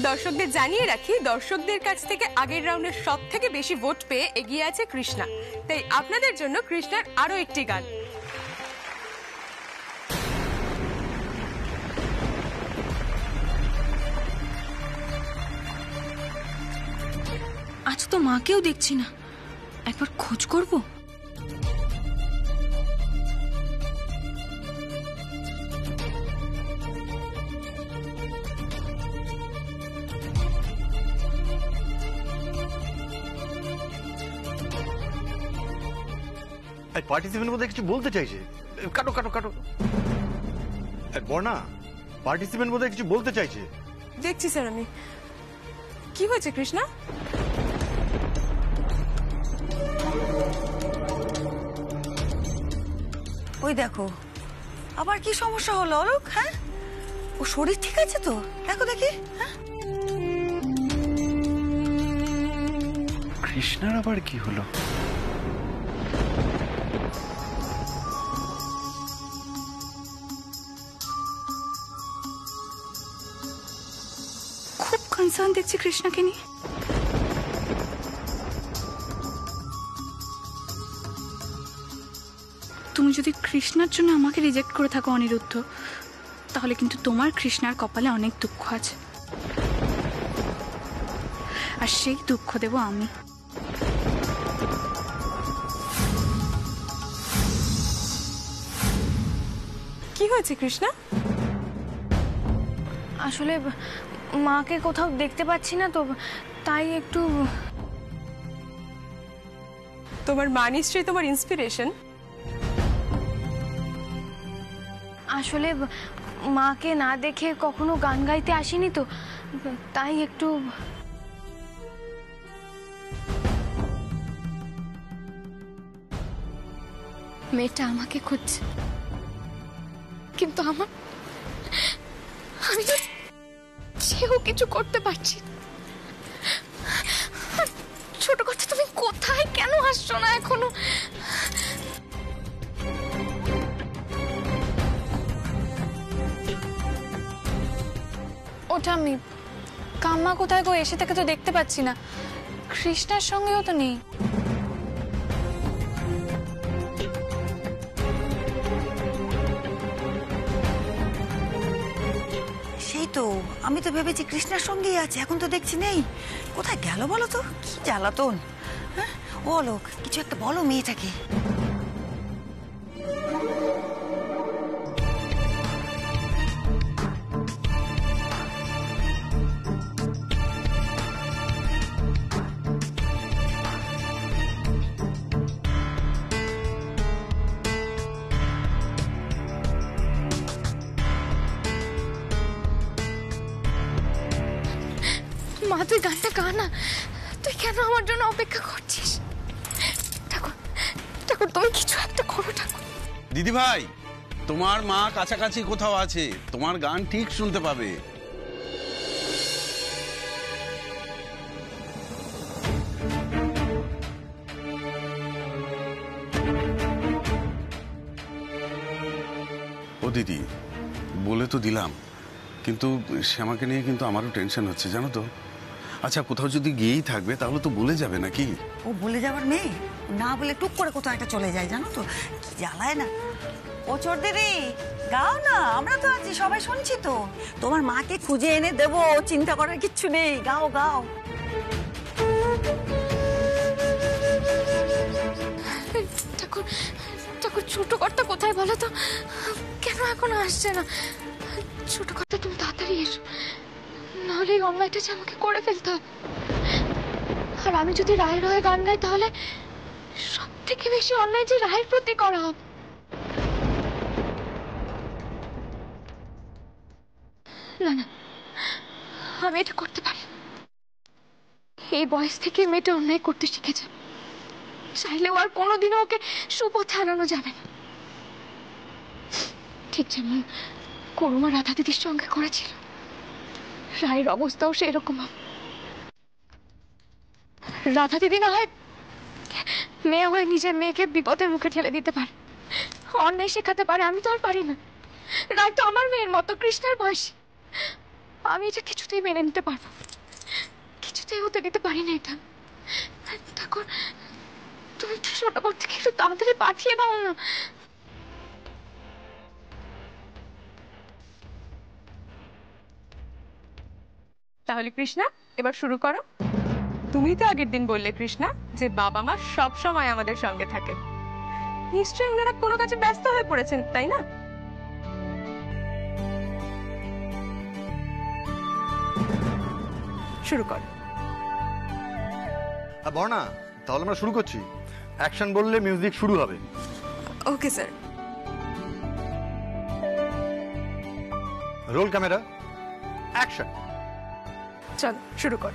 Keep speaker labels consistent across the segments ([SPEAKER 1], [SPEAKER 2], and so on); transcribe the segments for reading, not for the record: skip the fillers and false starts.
[SPEAKER 1] দর্শকদের জানিয়ে রাখি, দর্শকদের কাছ থেকে আগের রাউন্ডের সব থেকে বেশি ভোট পেয়ে এগিয়ে আছে কৃষ্ণা। তাই আপনাদের জন্য কৃষ্ণার আরো একটি গান।
[SPEAKER 2] আজ তো মাকেও দেখছি না, একবার খোঁজ করব।
[SPEAKER 3] পার্টিসিপেন্ট বোধহয় কিছু বলতে চাইছে। কাটো কাটো কাটো। বর্ণা, পার্টিসিপেন্ট বোধহয় কিছু বলতে চাইছে।
[SPEAKER 1] দেখছি স্যার আমি। কি হয়েছে কৃষ্ণা?
[SPEAKER 4] ওই দেখো, আবার কি সমস্যা হলো অলোক? হ্যাঁ, ও শরীর ঠিক আছে তো? দেখো দেখি। হ্যাঁ,
[SPEAKER 3] কৃষ্ণার আবার কি হলো?
[SPEAKER 2] খুব কনসার্ন দেখছি কৃষ্ণাকে নিয়ে। তুমি যদি কৃষ্ণার জন্য আমাকে রিজেক্ট করে থাকো অনিরুদ্ধ, তাহলে কিন্তু তোমার কৃষ্ণার কপালে অনেক দুঃখ আছে, আর সেই দুঃখ দেব আমি।
[SPEAKER 1] কি হয়েছে কৃষ্ণা?
[SPEAKER 2] আসলে মাকে কোথাও দেখতে পাচ্ছি না তো, তাই একটু।
[SPEAKER 1] তোমার মা নিশ্চয়ই তোমার ইন্সপিরেশন।
[SPEAKER 2] আসলে মাকে না দেখে কখনো গান গাইতে আসিনি তো, তাই একটু। মেয়েটা আমাকে খুঁজছে, কিন্তু আমি তো সেও কিছু করতে পারছি না। ছোট কথা, তুমি কোথায়, কেন আসছো না এখনো? ওটা আমি কাম্মা কোথায় গো? এসে থেকে তো দেখতে পাচ্ছি না। কৃষ্ণার সঙ্গেও তো নেই।
[SPEAKER 4] সেই তো, আমি তো ভেবেছি কৃষ্ণার সঙ্গেই আছে, এখন তো দেখছি নেই। কোথায় গেল বলো তো? কি জ্বালাতন। হ্যাঁ, ও অলোক, কিছু একটা বলো মেয়েটাকে।
[SPEAKER 2] মা, তুই গানটা গা না। তুই কেন আমার জন্য অপেক্ষা করছিস? ঠাকুর, ঠাকুর, তুমি কিছু একটা করো ঠাকুর।
[SPEAKER 5] দিদি ভাই, তোমার মা কাছাকাছি কোথাও আছে, তোমার গান ঠিক শুনতে পাবে। ও দিদি, বলে তো দিলাম, কিন্তু শ্যামাকে নিয়ে কিন্তু আমারও টেনশন হচ্ছে, জানো তো। আচ্ছা, কোথাও যদি গিয়েই থাকবে তাহলে তো বলে যাবে নাকি?
[SPEAKER 4] ও বলে যাবার মেয়ে, না বলে টুক করে কোথাও একটা চলে যায়, জানো তো। কি জ্বালায় না। ও চোরদেরি, গাও না, আমরা তো আছি, সবাই শুনছি তো। তোমার মাকে খুঁজে এনে দেবো, চিন্তা করার কিচ্ছু নেই। গাও গাও।
[SPEAKER 2] ঠাকুর, ঠাকুর, ছোট কর্তা কোথায় বলো তো? কেন এখনো আসছে না? ছোট কর্তা, তুমি তাড়াতাড়ি এসো, নাহলে এই অন্যায়টা যে আমাকে করে ফেলতে হবে। আর আমি যদি রায়ের হয়ে গান গাই, তাহলে সব থেকে বেশি অন্যায় যে রায়ের প্রতি করা হবে। না না, আমি এটা করতে পারি। এই বয়স থেকে মেয়েটা অন্যায় করতে শিখেছে, চাইলেও আর কোনোদিনও ওকে সুপথে আনানো যাবে না। ঠিক যেমন করুমা রাধা দিদির সঙ্গে করেছিল, রায়ের অবস্থাও সেরকম। রাধা দিদি না হয় মেয়ে হয়ে নিজের মেয়েকে বিপদের মুখে ঠেলে দিতে পারে, অন্যায় শেখাতে পারে, আমি তো আর পারি না। রায় তো আমার মেয়ের মতো, কৃষ্ণের বয়সী। আমি এটা কিছুতেই মেনে নিতে পারবো না। কিছুতেই হতে দিতে পারি না এটা। ঠাকুর, তুমি একটু ছোটকর থেকে একটু তাড়াতাড়ি পাঠিয়ে দাও না।
[SPEAKER 1] তাহলে কৃষ্ণা, এবার শুরু করো। তুমি তো আগের দিন বললে কৃষ্ণা যে বাবা মা সব সময় আমাদের সঙ্গে থাকে, নিশ্চয়ই ওনারা কোনো কাজে ব্যস্ত হয়ে পড়েছেন, তাই না? শুরু কর।
[SPEAKER 3] বর্ণা, তাহলে আমরা শুরু করছি। অ্যাকশন বললে মিউজিক শুরু হবে।
[SPEAKER 1] Okay sir.
[SPEAKER 3] Roll camera, action.
[SPEAKER 1] চল শুরু কর।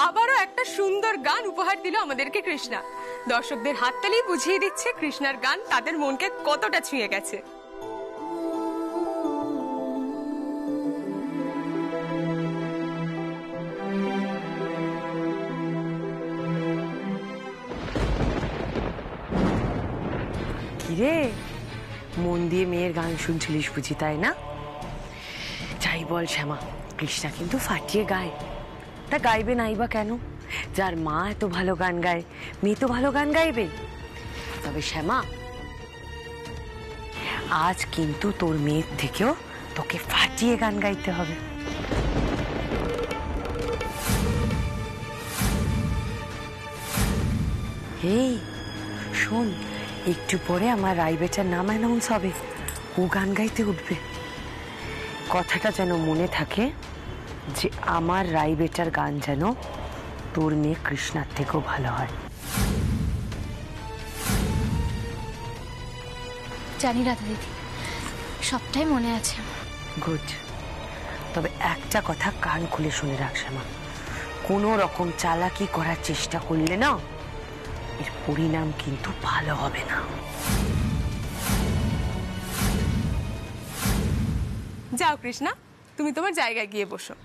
[SPEAKER 1] আবারও একটা সুন্দর গান উপহার দিল আমাদেরকে কৃষ্ণা। দর্শকদের হাততালি বুঝিয়ে দিচ্ছে কৃষ্ণার গান তাদের মনকে কতটা ছুঁয়ে গেছে।
[SPEAKER 6] কিরে, মন দিয়ে মেয়ের গান শুনছিলিস বুঝি, তাই না? যাই বল শ্যামা, কৃষ্ণা কিন্তু ফাটিয়ে গায়। তা গাইবে নাই বা কেন? যার মা এত ভালো গান গায়, মেয়ে তো ভালো গান গাইবে। তবে শ্যামা, আজ কিন্তু তোর মেয়ের থেকেও তোকে ফাটিয়ে গান গাইতে হবে। এই শোন, একটু পরে আমার রাইবেটার নাম অ্যানাউন্স হবে, ও গান গাইতে উঠবে। কথাটা যেন মনে থাকে যে আমার রাইবেটার গান যেন তোর মেয়ে কৃষ্ণার থেকেও ভালো হয়।
[SPEAKER 2] জানি রাধা দিদি, সবটাই মনে আছে।
[SPEAKER 6] গুড। তবে একটা কথা কান খুলে শুনে রাখ শ্যামা, কোনো রকম চালাকি করার চেষ্টা করলে না, এর পরিণাম কিন্তু ভালো হবে না।
[SPEAKER 1] যাও কৃষ্ণা, তুমি তোমার জায়গায় গিয়ে বসো।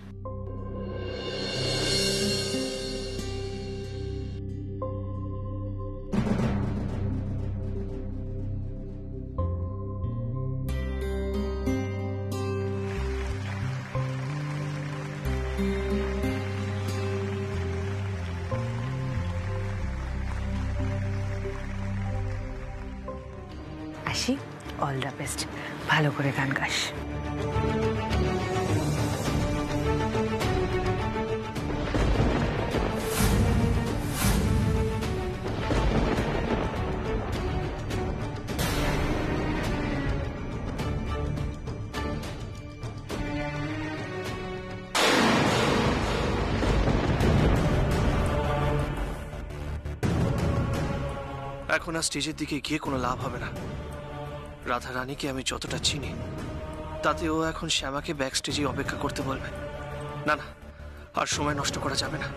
[SPEAKER 6] আসি, অল দ্য বেস্ট, ভালো করে গান গাস।
[SPEAKER 7] এখন আর স্টেজের দিকে গিয়ে কোনো লাভ হবে না। রাধা রানীকে আমি যতটা চিনি, তাতে ও এখন শ্যামাকে ব্যাক স্টেজে অপেক্ষা করতে বলবে। না না, আর সময় নষ্ট করা যাবে না,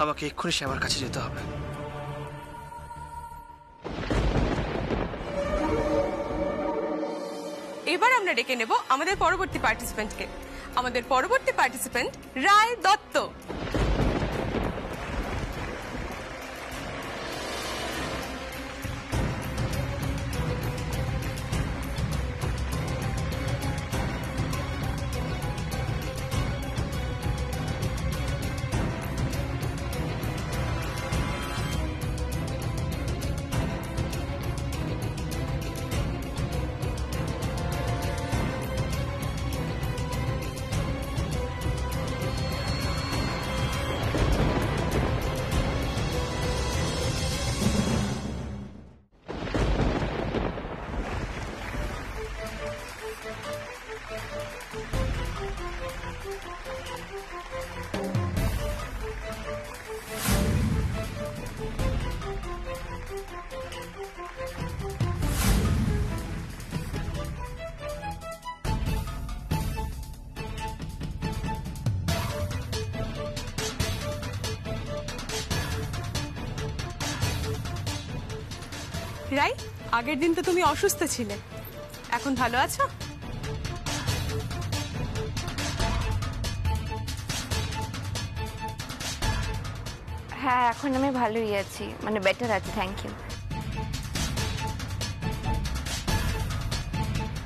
[SPEAKER 7] আমাকে এক্ষুনি শ্যামার কাছে যেতে হবে।
[SPEAKER 1] এবার আমরা ডেকে নেব আমাদের পরবর্তী পার্টিসিপেন্টকে। আমাদের পরবর্তী পার্টিসিপেন্ট রায় দত্ত। রাই, আগের দিন তো তুমি অসুস্থ ছিলে, এখন ভালো আছো?
[SPEAKER 2] হ্যাঁ, এখন আমি ভালোই আছি, মানে বেটার আছি, থ্যাংক ইউ।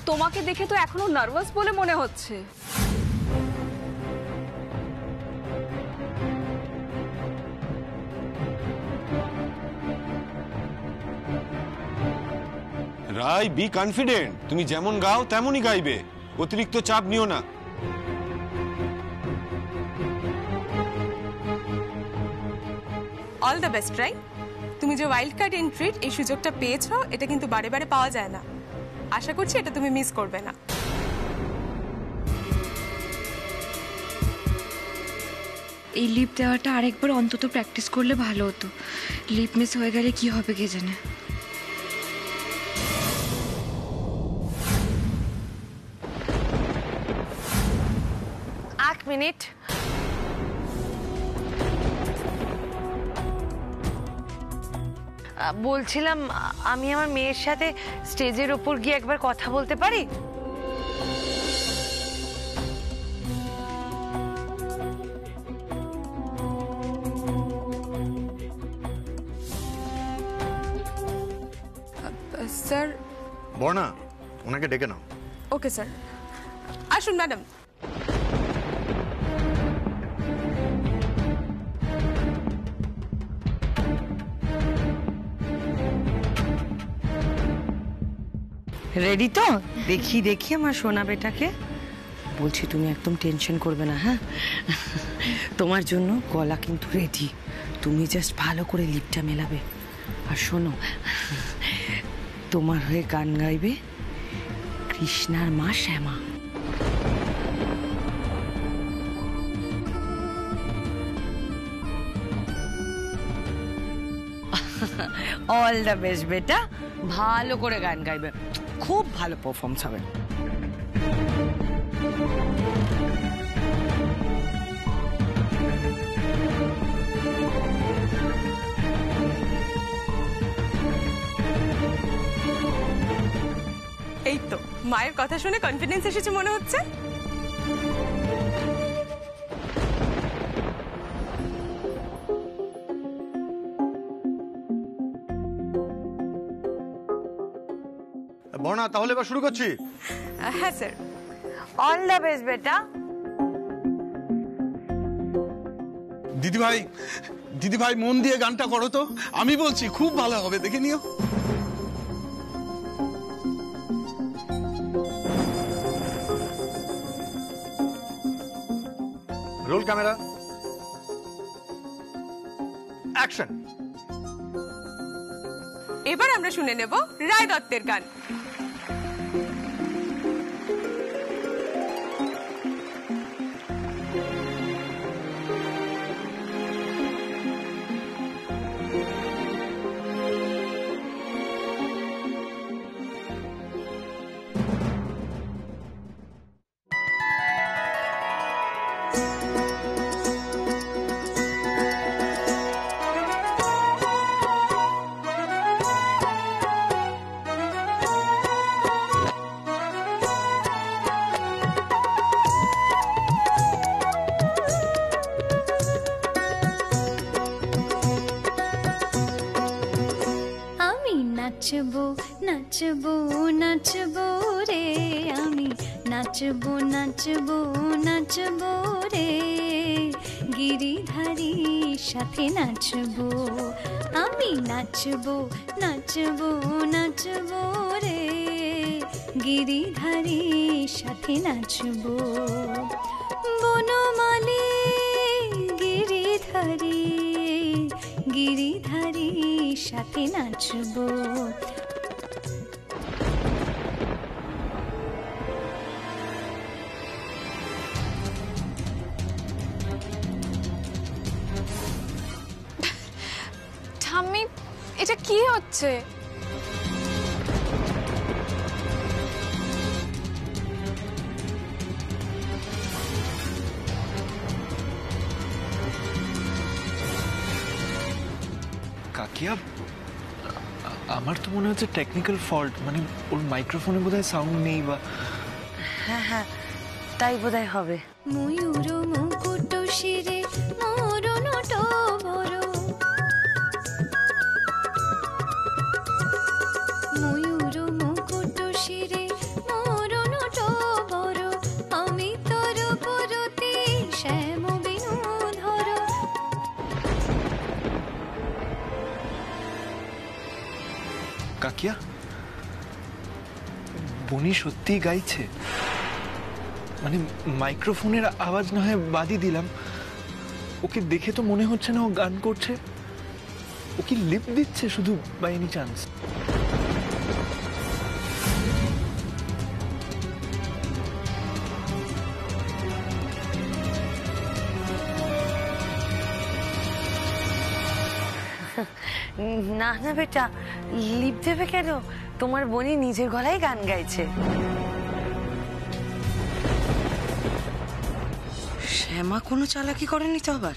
[SPEAKER 8] তোমাকে দেখে তো এখনো নার্ভাস বলে মনে হচ্ছে।
[SPEAKER 9] রাই, বি কনফিডেন্ট, তুমি যেমন গাও তেমনই গাইবে, অতিরিক্ত চাপ নিও না।
[SPEAKER 1] অল দ্য বেস্ট রাই। তুমি যে ওয়াইল্ড কার্ড এন্ট্রির এই সুযোগটা পেয়েছো, এটা কিন্তু বারে বারে পাওয়া যায় না। আশা করছি এটা তুমি মিস করবে না।
[SPEAKER 2] এই লিপ দেওয়াটা আরেকবার অন্তত প্র্যাকটিস করলে ভালো হতো। লিপ মিস হয়ে গেলে কি হবে কে জানে।
[SPEAKER 6] এক মিনিট। বলছিলাম আমি আমার মেয়ের সাথে স্টেজের ওপর গিয়ে একবার কথা বলতে পারি?
[SPEAKER 1] স্যার।
[SPEAKER 3] বর্ণা, ওনাকে ডেকে নাও।
[SPEAKER 1] Okay sir. আসুন ম্যাডাম।
[SPEAKER 6] রেডি তো? দেখি দেখি আমার সোনা বেটাকে। বলছি তুমি একদম টেনশন করবে না, হ্যাঁ? তোমার জন্য গলা কিন্তু রেডি, তুমি জাস্ট ভালো করে লিপটা মেলাবে। আর শোনো, তোমার হয়ে গান গাইবে কৃষ্ণার মা শ্যামা। অল দ্য বেস্ট বেটা, ভালো করে গান গাইবে, খুব ভালো পারফরমেন্স হবে।
[SPEAKER 1] এই তো মায়ের কথা শুনে কনফিডেন্স এসেছে মনে হচ্ছে।
[SPEAKER 3] বর্ণা, তাহলে এবার শুরু করছি।
[SPEAKER 1] হ্যাঁ স্যার।
[SPEAKER 6] অল দ্য বেস্ট বেটা।
[SPEAKER 5] দিদিভাই, দিদিভাই মন দিয়ে গানটা করো তো, আমি বলছি খুব ভালো হবে, দেখে নিও।
[SPEAKER 3] Roll camera, action.
[SPEAKER 1] এবার আমরা শুনে নেব রায় দত্তের গান।
[SPEAKER 2] নাচবো নাচবো নাচবো রে, আমি নাচবো নাচবো নাচবো রে, গিরিধারী সাথে নাচবো। আমি নাচবো নাচবো নাচবো রে, গিরিধারী সাথে নাচবো। বনমালী গিরিধারী, গিরিধারী সাথে নাচবো। ঠাম্মি, এটা কি হচ্ছে?
[SPEAKER 7] কাকিয়া, আমার তো মনে হচ্ছে টেকনিক্যাল ফল্ট, মানে ওর মাইক্রোফোনে বোধহয় সাউন্ড নেই বা।
[SPEAKER 6] হ্যাঁ হ্যাঁ, তাই বোধহয় হবে।
[SPEAKER 2] ময়ূর মুকুট শিরে মোর নট বড়, ময়ূর মুকুট শিরে মোর নট বড়, আমি তোর পরতে শ্যাম বিনু ধর।
[SPEAKER 7] কাকিয়া, বনি সত্যি গাইছে? মানে মাইক্রোফোনের আওয়াজ না হয় বাদই দিলাম, ওকে দেখে তো মনে হচ্ছে না ও গান করছে। ও কি লিপ দিচ্ছে শুধু বাই এনি চান্স?
[SPEAKER 6] না না বেটা, লিপ দেবে কেন? তোমার বোনই নিজের গলায় গান গাইছে। শ্যামা কোনো চালাকি করেনি তো আবার?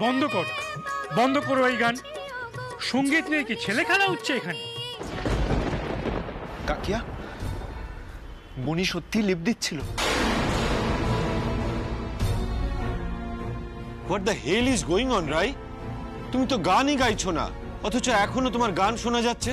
[SPEAKER 10] বন্ধ করো, বন্ধ করো এই গান। সঙ্গীত নিয়ে কি ছেলে খেলা হচ্ছে এখানে?
[SPEAKER 7] কাকিয়া, মনি সত্যি লিপ দিচ্ছিল।
[SPEAKER 9] What the hell is going on Rai? তুমি তো গানই গাইছো না, অথচ এখনো তোমার গান শোনা যাচ্ছে।